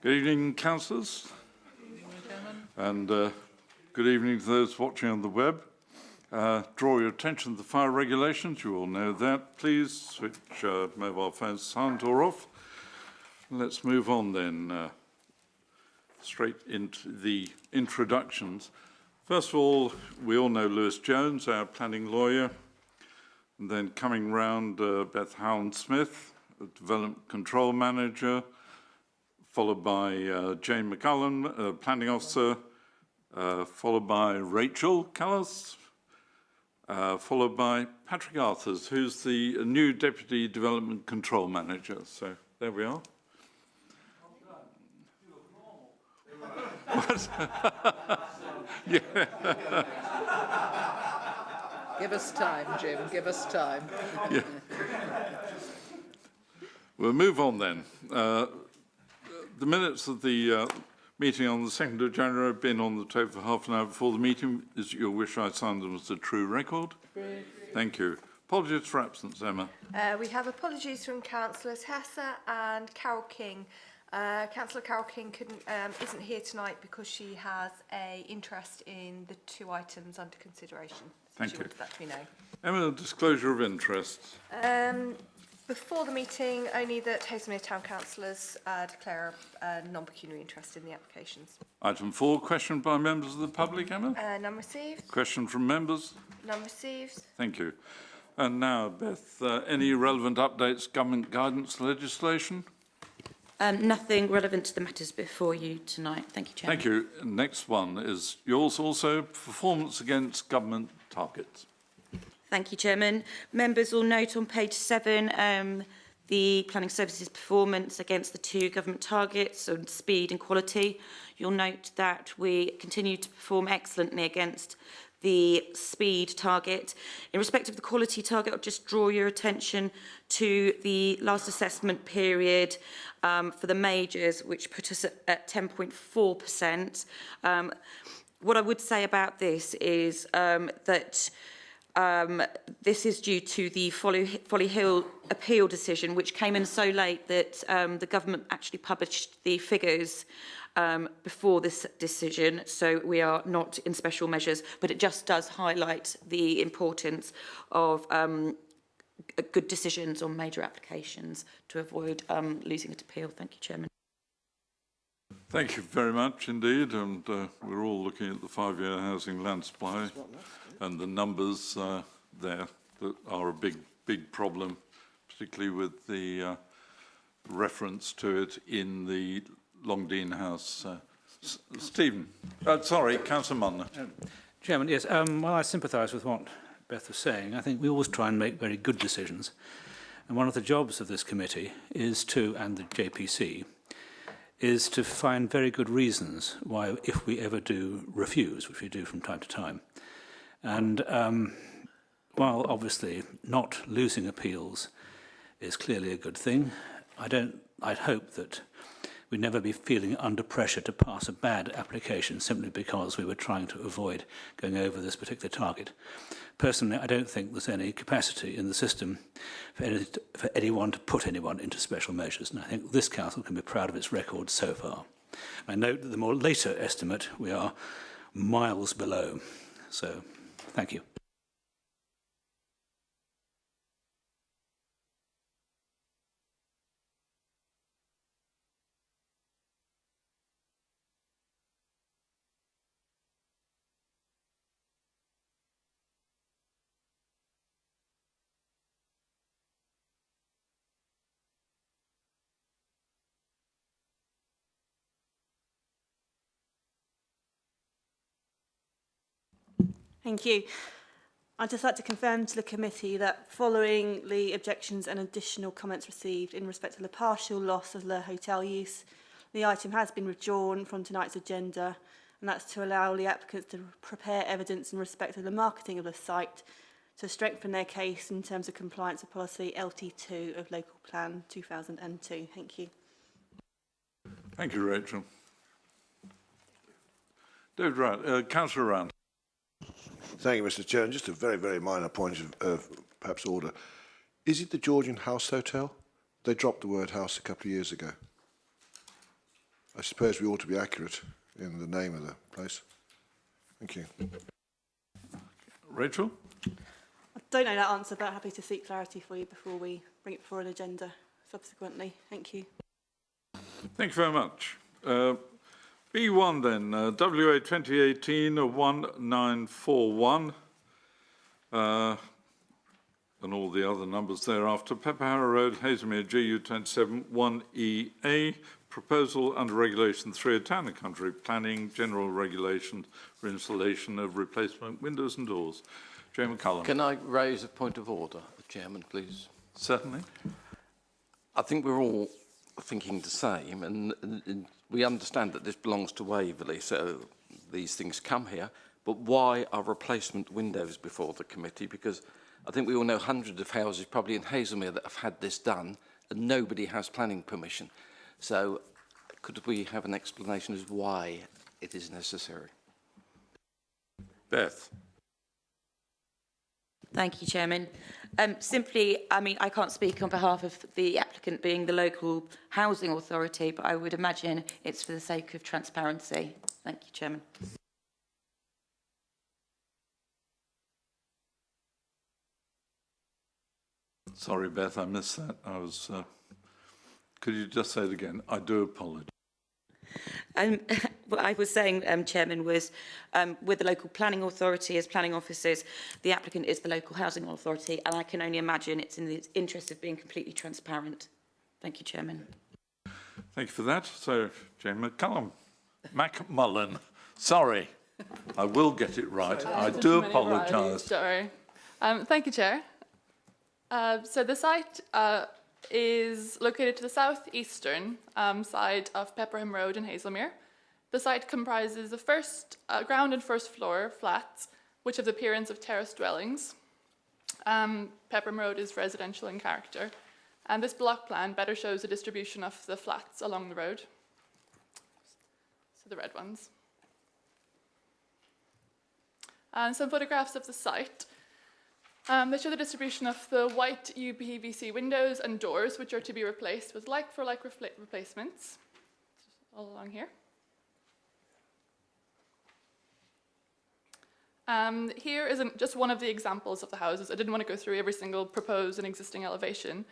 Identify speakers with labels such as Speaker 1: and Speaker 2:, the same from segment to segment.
Speaker 1: Good evening, councillors.
Speaker 2: Good evening, Chairman.
Speaker 1: And good evening to those watching on the web. Draw your attention to the fire regulations. You all know that. Please switch mobile phones silent or off. Let's move on then, straight into the introductions. First of all, we all know Lewis Jones, our planning lawyer. And then coming round, Beth Howland-Smith, Development Control Manager, followed by Jane McCullum, Planning Officer, followed by Rachel Callis, followed by Patrick Arthurs, who's the new Deputy Development Control Manager. So there we are. What? Yeah.
Speaker 2: Give us time, Jim, give us time.
Speaker 1: Yeah. We'll move on then. The minutes of the meeting on the 2nd of January have been on the table for half an hour before the meeting. Is it your wish I sign them as a true record?
Speaker 2: Agreed.
Speaker 1: Thank you. Apologies for absence, Emma.
Speaker 3: We have apologies from Councillors Hesse and Carol King. Councillor Carol King isn't here tonight because she has an interest in the 2 items under consideration. So
Speaker 1: Thank
Speaker 3: she
Speaker 1: you.
Speaker 3: wanted that to be known.
Speaker 1: Emma, disclosure of interest.
Speaker 3: Before the meeting, only that Haslemere Town Councillors declare a non-pecuniary interest in the applications.
Speaker 1: Item 4, question by members of the public, Emma?
Speaker 3: None received.
Speaker 1: Question from members?
Speaker 3: None received.
Speaker 1: Thank you. And now, Beth, any relevant updates, government guidance legislation?
Speaker 4: Nothing relevant to the matters before you tonight. Thank you, Chairman.
Speaker 1: Thank you. Next one is yours also, performance against government targets.
Speaker 4: Thank you, Chairman. Members will note on page 7 the Planning Services performance against the 2 government targets on speed and quality. You'll note that we continue to perform excellently against the speed target. In respect of the quality target, I'll just draw your attention to the last assessment period for the majors, which put us at 10.4%. What I would say about this is that this is due to the Folly Hill appeal decision, which came in so late that the government actually published the figures before this decision, so we are not in special measures, but it just does highlight the importance of good decisions on major applications to avoid losing an appeal. Thank you, Chairman.
Speaker 1: Thank you very much indeed, and we're all looking at the 5-year housing land supply and the numbers there that are a big problem, particularly with the reference to it in the Longdean House. Stephen, sorry, Councillor Munner.
Speaker 5: Chairman, yes, well, I sympathise with what Beth was saying. I think we always try and make very good decisions. And one of the jobs of this committee is to, and the JPC, is to find very good reasons why, if we ever do refuse, which we do from time to time. And while obviously not losing appeals is clearly a good thing, I'd hope that we'd never be feeling under pressure to pass a bad application simply because we were trying to avoid going over this particular target. Personally, I don't think there's any capacity in the system for anyone to put anyone into special measures, and I think this council can be proud of its record so far. I note that the more later estimate, we are miles below. So, thank you.
Speaker 6: Thank you. I'd just like to confirm to the committee that following the objections and additional comments received in respect to the partial loss of the hotel use, the item has been withdrawn from tonight's agenda, and that's to allow the applicants to prepare evidence in respect of the marketing of the site to strengthen their case in terms of compliance with policy LT2 of Local Plan 2002. Thank you.
Speaker 1: Thank you, Rachel. David Rand, Councillor Rand.
Speaker 7: Thank you, Mr. Chair. And just a very, very minor point of perhaps order. Is it the Georgian House Hotel? They dropped the word house a couple of years ago. I suppose we ought to be accurate in the name of the place. Thank you.
Speaker 1: Rachel?
Speaker 6: I don't know that answer, but happy to seek clarity for you before we bring it before an agenda subsequently. Thank you.
Speaker 1: Thank you very much. B1 then, WA 2018-1941, and all the other numbers thereafter. Pepperharrow Road, Haslemere, GU 27 1EA, proposal under Regulation 3 of Town and Country Planning, General Regulations for installation of replacement windows and doors. Jay McCullum.
Speaker 8: Can I raise a point of order, Chairman, please?
Speaker 1: Certainly.
Speaker 8: I think we're all thinking the same, and we understand that this belongs to Waverley, so these things come here. But why are replacement windows before the committee? Because I think we all know hundreds of houses, probably in Haslemere, that have had this done, and nobody has planning permission. So could we have an explanation as why it is necessary?
Speaker 1: Beth.
Speaker 4: Thank you, Chairman. Simply, I mean, I can't speak on behalf of the applicant being the local housing authority, but I would imagine it's for the sake of transparency. Thank you, Chairman.
Speaker 1: Sorry, Beth, I missed that. Could you just say it again? I do apologise.
Speaker 4: What I was saying, Chairman, was with the local planning authority as planning officers, the applicant is the local housing authority, and I can only imagine it's in the interest of being completely transparent. Thank you, Chairman.
Speaker 1: Thank you for that. So, Jane McMullen. Sorry, I will get it right. I do apologise.
Speaker 9: Sorry. Thank you, Chair. So the site is located to the southeastern side of Pepperham Road in Haslemere. The site comprises the ground and first floor flats, which have the appearance of terraced dwellings. Pepperham Road is residential in character, and this block plan better shows the distribution of the flats along the road. So the red ones. And some photographs of the site. They show the distribution of the white UPVC windows and doors, which are to be replaced with like-for-like replacements, all along here. Here is just one of the examples of the houses. I didn't want to go through every single proposed and existing elevation.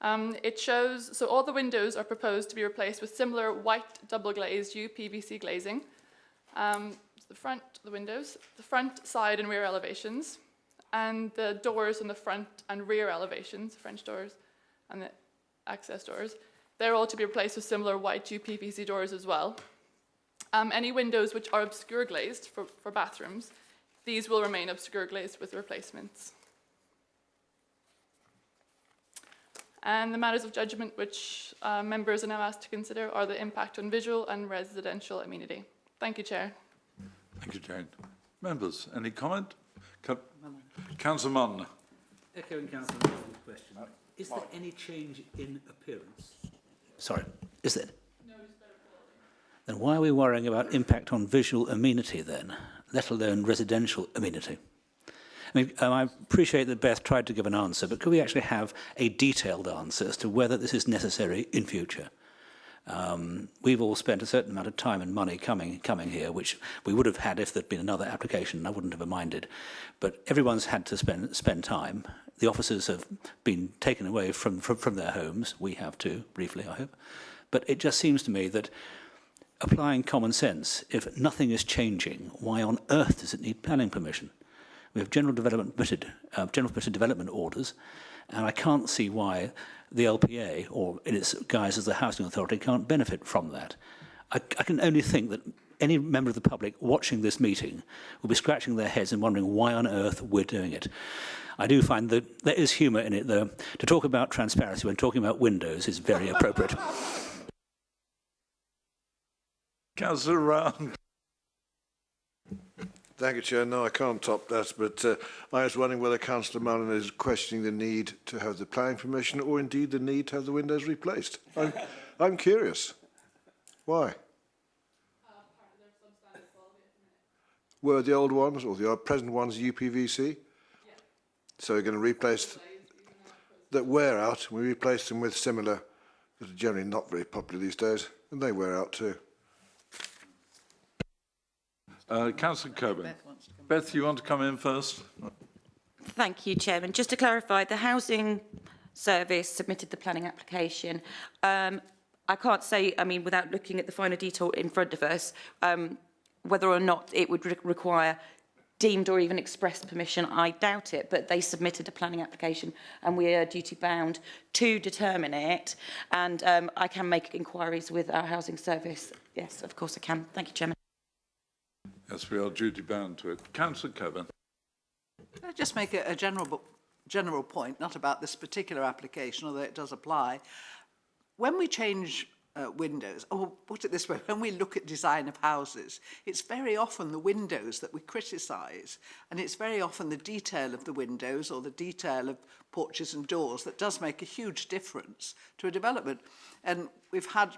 Speaker 9: It shows, so all the windows are proposed to be replaced with similar white double-glazed UPVC glazing. The front, the windows, the front, side and rear elevations, and the doors in the front and rear elevations, French doors and the access doors, they're all to be replaced with similar white UPVC doors as well. Any windows which are obscure glazed for bathrooms, these will remain obscure glazed with replacements. And the matters of judgment which members are now asked to consider are the impact on visual and residential amenity. Thank you, Chair.
Speaker 1: Thank you, Jane. Members, any comment? Councillor Munn.
Speaker 5: Echoing Councillor Mullen's question, is there any change in appearance? Sorry, is there? No, it's better quality. Then why are we worrying about impact on visual amenity then, let alone residential amenity? I mean, I appreciate that Beth tried to give an answer, but could we actually have a detailed answer as to whether this is necessary in future? We've all spent a certain amount of time and money coming here, which we would have had if there'd been another application. I wouldn't have minded. But everyone's had to spend time. The officers have been taken away from their homes. We have too, briefly, I hope. But it just seems to me that applying common sense, if nothing is changing, why on earth does it need planning permission? We have general permitted development orders, and I can't see why the LPA, or in its guise as the housing authority, can't benefit from that. I can only think that any member of the public watching this meeting will be scratching their heads and wondering why on earth we're doing it. I do find that there is humour in it, though. To talk about transparency when talking about windows is very appropriate.
Speaker 1: Councillor Round.
Speaker 7: Thank you, Chair. No, I can't top that, but I was wondering whether Councillor Mullen is questioning the need to have the planning permission or indeed the need to have the windows replaced. I'm curious. Why? Were the old ones or the present ones UPVC? Yeah. So we're going to replace that wear out. We replace them with similar, that are generally not very popular these days, and they wear out too.
Speaker 1: Councillor Coburn.
Speaker 2: Beth wants to come.
Speaker 1: Beth, you want to come in first?
Speaker 4: Thank you, Chairman. Just to clarify, the Housing Service submitted the planning application. I can't say, I mean, without looking at the finer detail in front of us, whether or not it would require deemed or even expressed permission, I doubt it, but they submitted a planning application and we are duty bound to determine it. And I can make inquiries with our Housing Service. Yes, of course I can. Thank you, Chairman.
Speaker 1: Yes, we are duty bound to it. Councillor Coburn.
Speaker 2: Can I just make a general point, not about this particular application, although it does apply. When we change windows, or put it this way, when we look at design of houses, it's very often the windows that we criticise, and it's very often the detail of the windows or the detail of porches and doors that does make a huge difference to a development. And we've had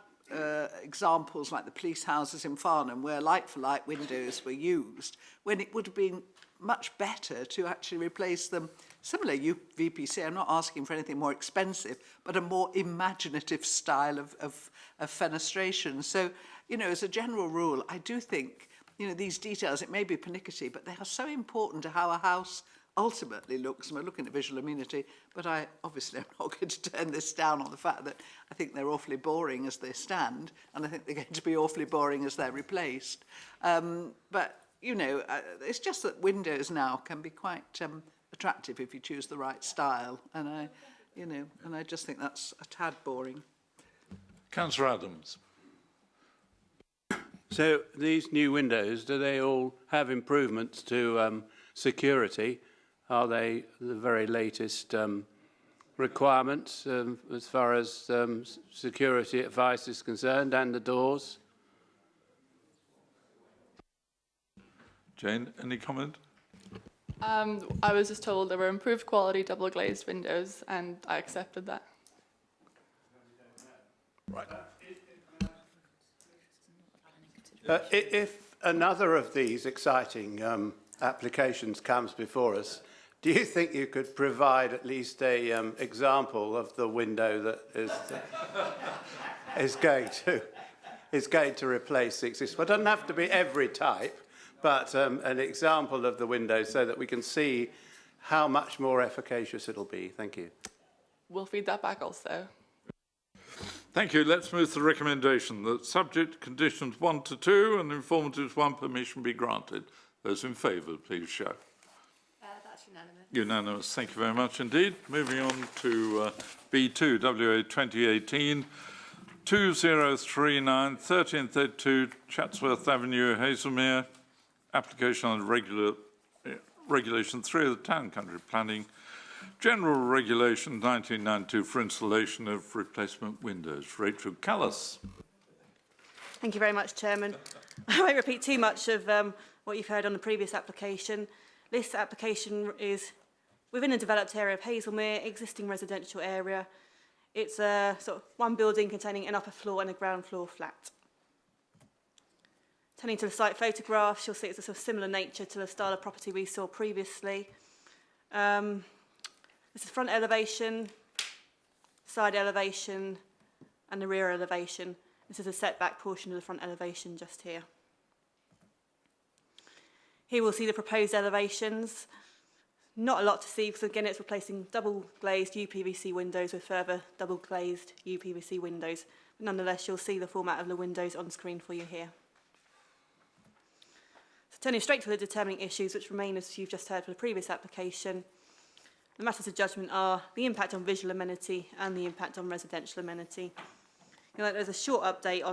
Speaker 2: examples like the police houses in Farnham where like-for-like windows were used when it would have been much better to actually replace them. Similar VPC, I'm not asking for anything more expensive, but a more imaginative style of fenestration. So, you know, as a general rule, I do think, you know, these details, it may be pernickety, but they are so important to how a house ultimately looks. And we're looking at visual amenity, but I obviously am not going to turn this down on the fact that I think they're awfully boring as they stand, and I think they're going to be awfully boring as they're replaced. But, you know, it's just that windows now can be quite attractive if you choose the right style, and I just think that's a tad boring.
Speaker 1: Councillor Adams.
Speaker 10: So these new windows, do they all have improvements to security? Are they the very latest requirements as far as security advice is concerned, and the doors?
Speaker 1: Jane, any comment?
Speaker 9: I was just told there were improved quality double glazed windows, and I accepted that.
Speaker 1: Right.
Speaker 10: If another of these exciting applications comes before us, do you think you could provide at least a example of the window that is going to replace the existing? Well, it doesn't have to be every type, but an example of the window so that we can see how much more efficacious it'll be. Thank you.
Speaker 9: We'll feed that back also.
Speaker 1: Thank you. Let's move to the recommendation that subject to conditions 1 to 2 and informatives 1 permission be granted. Those in favour, please show.
Speaker 3: That's unanimous.
Speaker 1: Unanimous. Thank you very much indeed. Moving on to B2, WA 2018, 2039, 1332 Chatsworth Avenue, Hazelmere. Application on Regulation 3 of the Town Country Planning, General Regulation 1992 for installation of replacement windows. Rachel Callis.
Speaker 6: Thank you very much, Chairman. I won't repeat too much of what you've heard on the previous application. This application is within a developed area of Hazelmere, existing residential area. It's a sort of one building containing an upper floor and a ground floor flat. Turning to the site photographs, you'll see it's a sort of similar nature to the style of property we saw previously. This is front elevation, side elevation, and the rear elevation. This is a setback portion of the front elevation just here. Here we'll see the proposed elevations. Not a lot to see because again it's replacing double glazed UPVC windows with further double glazed UPVC windows. But nonetheless, you'll see the format of the windows on screen for you here. So turning straight to the determining issues, which remain as you've just heard for the previous application. The matters of judgment are the impact on visual amenity and the impact on residential amenity. There's a short update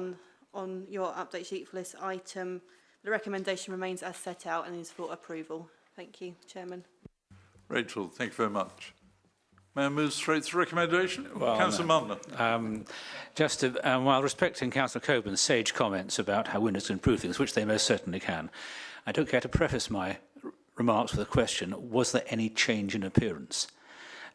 Speaker 6: on your update sheet for this item. The recommendation remains as set out and is for approval. Thank you, Chairman.
Speaker 1: Rachel, thank you very much. May I move straight to recommendation? Well, Councillor Mumner.
Speaker 5: Just to, while respecting Councillor Coburn's sage comments about how windows can improve things, which they most certainly can, I don't care to preface my remarks with a question: was there any change in appearance?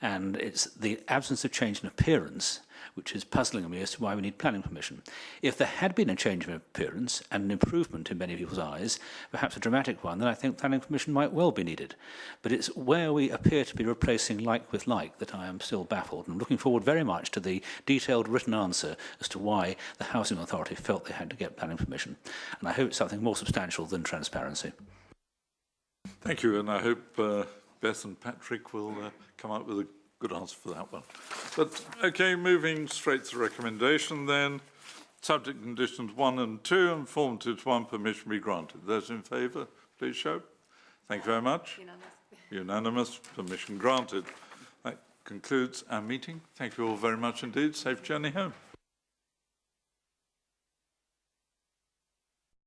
Speaker 5: And it's the absence of change in appearance which is puzzling me as to why we need planning permission. If there had been a change of appearance and an improvement in many people's eyes, perhaps a dramatic one, then I think planning permission might well be needed. But it's where we appear to be replacing like with like that I am still baffled, and I'm looking forward very much to the detailed written answer as to why the Housing Authority felt they had to get planning permission. And I hope it's something more substantial than transparency.
Speaker 1: Thank you, and I hope Beth and Patrick will come up with a good answer for that one. But, okay, moving straight to recommendation then. Subject conditions 1 and 2 and form 2-1 permission be granted. Those in favour, please show. Thank you very much.
Speaker 3: Unanimous.
Speaker 1: Unanimous, permission granted. That concludes our meeting. Thank you all very much indeed. Safe journey home.